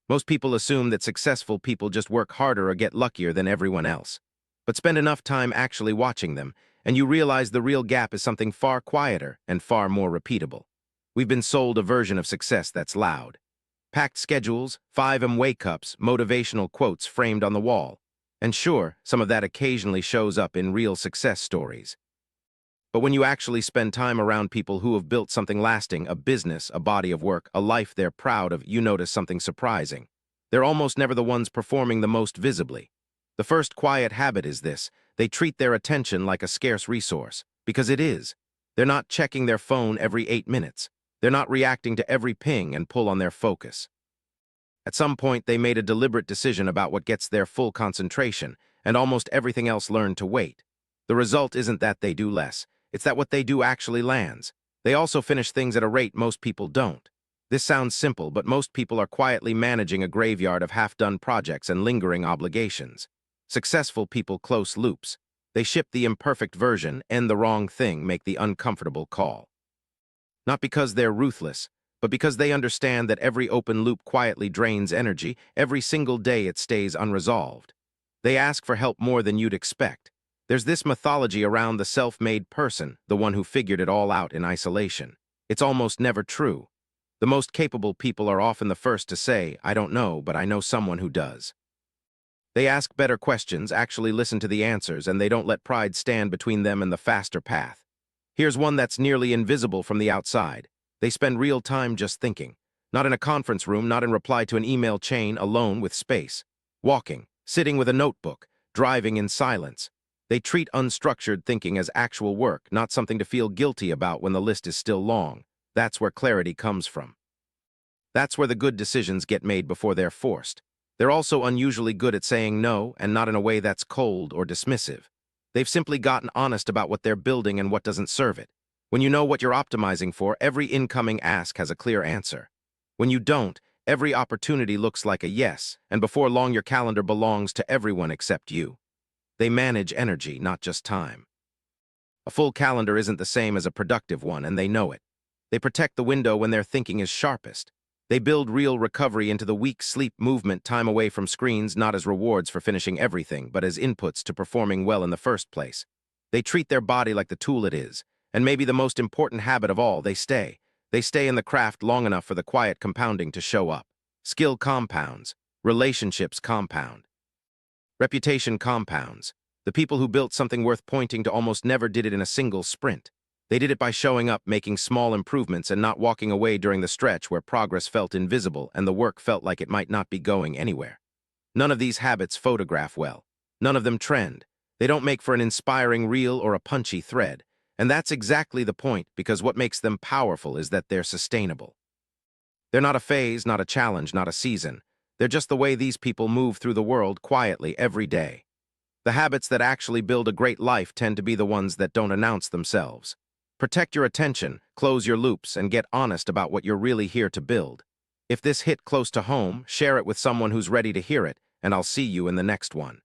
Most people assume that successful people just work harder or get luckier than everyone else. But spend enough time actually watching them, and you realize the real gap is something far quieter and far more repeatable. We've been sold a version of success that's loud. Packed schedules, 5 wake-ups, motivational quotes framed on the wall. And sure, some of that occasionally shows up in real success stories. But when you actually spend time around people who have built something lasting, a business, a body of work, a life they're proud of, you notice something surprising. They're almost never the ones performing the most visibly. The first quiet habit is this: they treat their attention like a scarce resource, because it is. They're not checking their phone every 8 minutes. They're not reacting to every ping and pull on their focus. At some point, they made a deliberate decision about what gets their full concentration, and almost everything else learned to wait. The result isn't that they do less, it's that what they do actually lands. They also finish things at a rate most people don't. This sounds simple, but most people are quietly managing a graveyard of half-done projects and lingering obligations. Successful people close loops. They ship the imperfect version, end the wrong thing, make the uncomfortable call. Not because they're ruthless, but because they understand that every open loop quietly drains energy. Every single day it stays unresolved. They ask for help more than you'd expect. There's this mythology around the self-made person, the one who figured it all out in isolation. It's almost never true. The most capable people are often the first to say, "I don't know, but I know someone who does." They ask better questions, actually listen to the answers, and they don't let pride stand between them and the faster path. Here's one that's nearly invisible from the outside. They spend real time just thinking. Not in a conference room, not in reply to an email chain, alone with space. Walking, sitting with a notebook, driving in silence. They treat unstructured thinking as actual work, not something to feel guilty about when the list is still long. That's where clarity comes from. That's where the good decisions get made before they're forced. They're also unusually good at saying no, and not in a way that's cold or dismissive. They've simply gotten honest about what they're building and what doesn't serve it. When you know what you're optimizing for, every incoming ask has a clear answer. When you don't, every opportunity looks like a yes, and before long your calendar belongs to everyone except you. They manage energy, not just time. A full calendar isn't the same as a productive one, and they know it. They protect the window when their thinking is sharpest. They build real recovery into the weak sleep movement, time away from screens, not as rewards for finishing everything, but as inputs to performing well in the first place. They treat their body like the tool it is. And maybe the most important habit of all, they stay. They stay in the craft long enough for the quiet compounding to show up. Skill compounds. Relationships compound. Reputation compounds. The people who built something worth pointing to almost never did it in a single sprint. They did it by showing up, making small improvements, and not walking away during the stretch where progress felt invisible and the work felt like it might not be going anywhere. None of these habits photograph well. None of them trend. They don't make for an inspiring reel or a punchy thread. And that's exactly the point, because what makes them powerful is that they're sustainable. They're not a phase, not a challenge, not a season. They're just the way these people move through the world quietly every day. The habits that actually build a great life tend to be the ones that don't announce themselves. Protect your attention, close your loops, and get honest about what you're really here to build. If this hit close to home, share it with someone who's ready to hear it, and I'll see you in the next one.